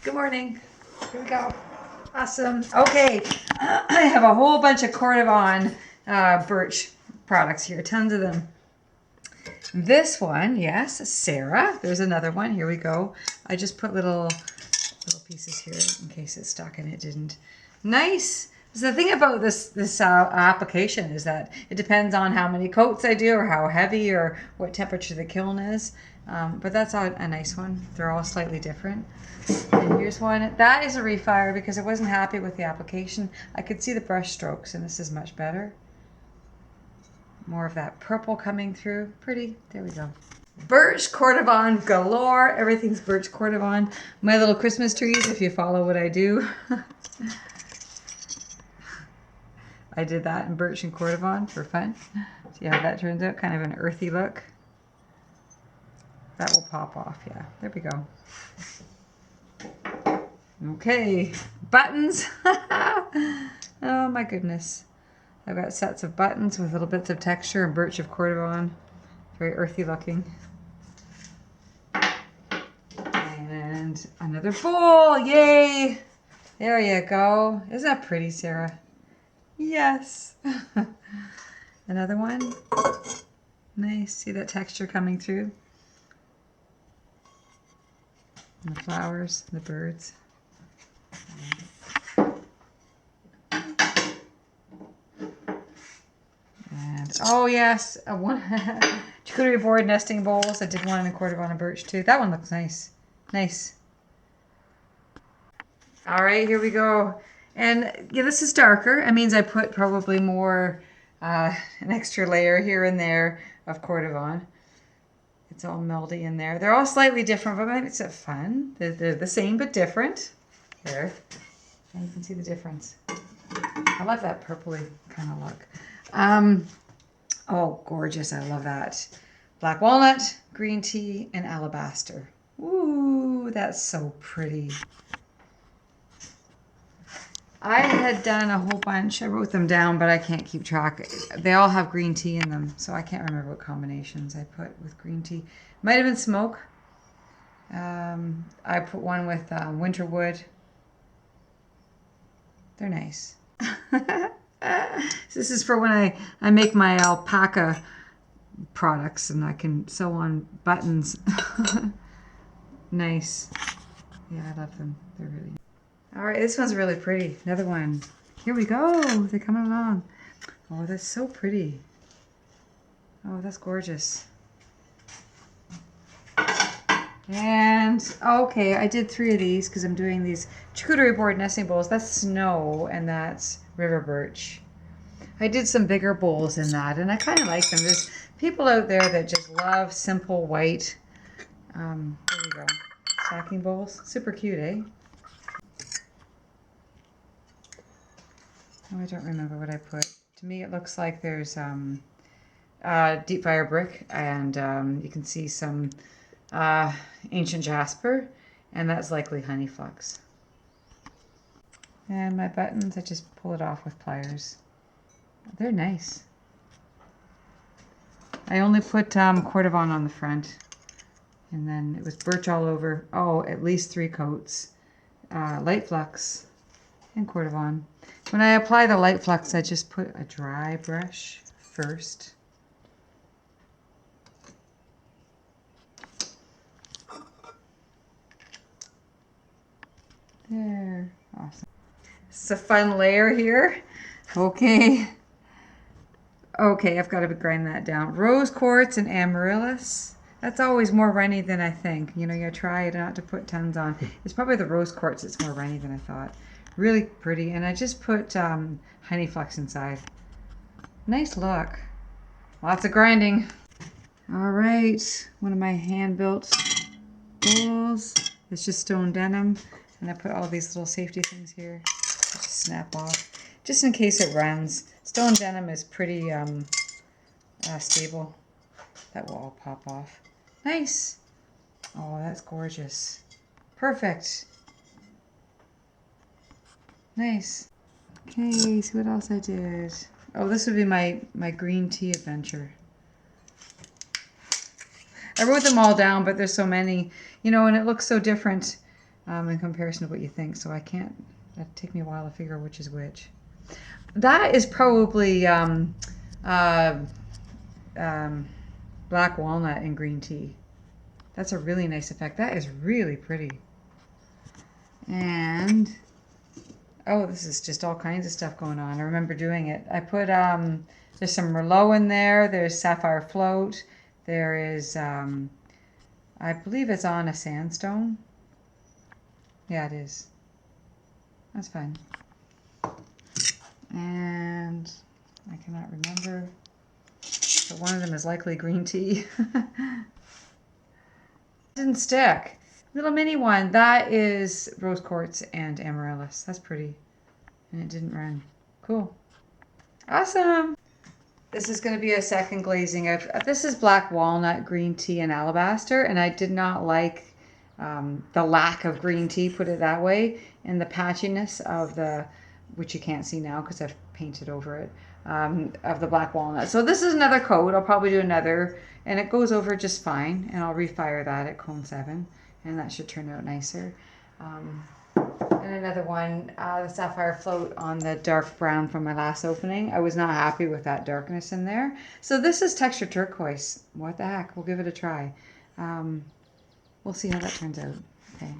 Good morning. Here we go. Awesome. Okay, I have a whole bunch of Cordovan birch products here, tons of them. This one, yes, Sarah. There's another one. Here we go. I just put little pieces here in case it stuck and it didn't. Nice. So the thing about this application is that it depends on how many coats I do or how heavy or what temperature the kiln is. But that's a nice one. They're all slightly different. And here's one. That is a refire because I wasn't happy with the application. I could see the brush strokes, and this is much better. More of that purple coming through. Pretty. There we go. Birch Cordovan galore. Everything's birch Cordovan. My little Christmas trees, if you follow what I do. I did that in birch and Cordovan for fun. See how that turns out? Kind of an earthy look. That will pop off. Yeah, there we go. Okay, buttons. Oh my goodness. I've got sets of buttons with little bits of texture and birch of Cordovan. Very earthy looking. And another bowl. Yay! There you go. Isn't that pretty, Sarah? Yes. Another one. Nice. See that texture coming through? And the flowers, the birds. And oh yes, one charcuterie board nesting bowls. I did one in Cordovan and birch too. That one looks nice. Nice. All right, here we go. And yeah, this is darker. It means I put probably more, an extra layer here and there of Cordovan. It's all meldy in there. They're all slightly different, but maybe it's fun. They're the same but different. Here, and you can see the difference. I love that purpley kind of look. Oh, gorgeous. I love that. Black walnut, green tea, and alabaster. Ooh, that's so pretty. I had done a whole bunch. I wrote them down, but I can't keep track. They all have green tea in them, so I can't remember what combinations I put with green tea. Might have been smoke. I put one with winterwood. They're nice. This is for when I make my alpaca products and I can sew on buttons. Nice. Yeah, I love them. They're really nice. All right, this one's really pretty. Another one. Here we go. They're coming along. Oh, that's so pretty. Oh, that's gorgeous. And, okay, I did 3 of these because I'm doing these charcuterie board nesting bowls. That's snow and that's river birch. I did some bigger bowls in that, and I kind of like them. There's people out there that just love simple white, there you go, stocking bowls. Super cute, eh? Oh, I don't remember what I put. To me, it looks like there's deep fire brick, and you can see some ancient jasper, and that's likely honey flux. And my buttons, I just pull it off with pliers. They're nice. I only put Cordovan on the front, and then it was birch all over. Oh, at least 3 coats. Light flux and Cordovan. When I apply the light flux, I just put a dry brush first. There. Awesome. It's a fun layer here. Okay. Okay, I've got to grind that down. Rose quartz and amaryllis. That's always more runny than I think. You know, you try not to put tons on. It's probably the rose quartz that's more runny than I thought. Really pretty. And I just put honey flux inside. Nice look. Lots of grinding. All right. One of my hand-built bowls. It's just stone denim. And I put all these little safety things here. Just snap off. Just in case it runs. Stone denim is pretty stable. That will all pop off. Nice. Oh, that's gorgeous. Perfect. Nice. Okay, see what else I did. Oh, this would be my green tea adventure. I wrote them all down, but there's so many, you know, and it looks so different in comparison to what you think. So I can't, that'd take me a while to figure out which is which. That is probably black walnut and green tea. That's a really nice effect. That is really pretty. And, oh, this is just all kinds of stuff going on. I remember doing it. I put, there's some Merlot in there. There's Sapphire Float. There is, I believe it's on a sandstone. Yeah, it is. That's fine. And I cannot remember. But one of them is likely green tea. Didn't stick. Little mini one. That is rose quartz and amaryllis. That's pretty. And it didn't run. Cool. Awesome. This is going to be a second glazing. This is black walnut, green tea, and alabaster. And I did not like the lack of green tea, put it that way, and the patchiness of the, which you can't see now because I've painted over it, of the black walnut. So this is another coat. I'll probably do another, and it goes over just fine. And I'll refire that at cone 7, and that should turn out nicer. And another one, the Sapphire Float on the dark brown from my last opening. I was not happy with that darkness in there. So this is texture turquoise. What the heck? We'll give it a try. We'll see how that turns out. Okay.